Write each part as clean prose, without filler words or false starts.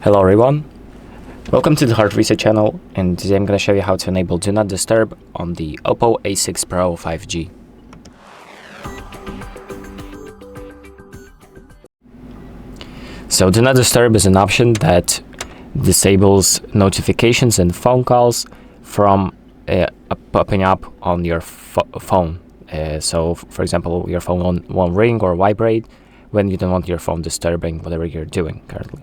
Hello everyone, welcome to the HardReset channel, and today I'm going to show you how to enable Do Not Disturb on the OPPO A6 Pro 5G. So Do Not Disturb is an option that disables notifications and phone calls from popping up on your phone. So for example, your phone won't ring or vibrate when you don't want your phone disturbing whatever you're doing currently.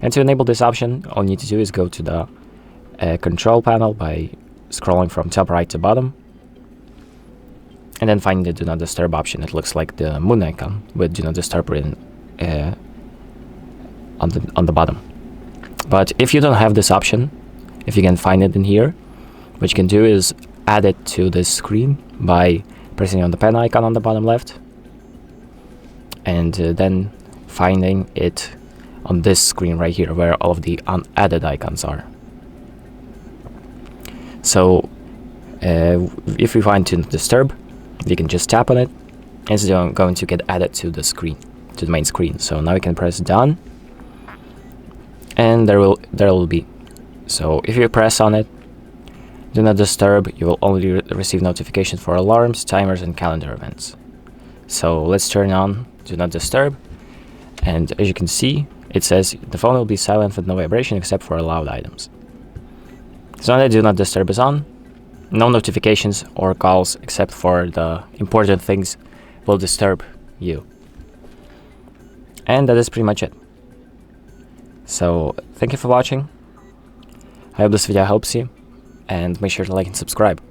And to enable this option, all you need to do is go to the control panel by scrolling from top right to bottom, and then find the Do Not Disturb option. It looks like the moon icon with Do Not Disturb written on the bottom. But if you don't have this option, if you can find it in here, what you can do is add it to this screen by pressing on the pen icon on the bottom left, and then finding it on this screen right here where all of the unadded icons are. So if we find Do Not Disturb, we can just tap on it and it's going to get added to the screen, to the main screen. So now we can press done, and there will be. So if you press on it, Do Not Disturb, you will only receive notifications for alarms, timers, and calendar events. So let's turn on Do Not Disturb, and as you can see, it says the phone will be silent with no vibration except for allowed items. So now that Do Not Disturb is on, no notifications or calls except for the important things will disturb you. And that is pretty much it. So thank you for watching. I hope this video helps you, and make sure to like and subscribe.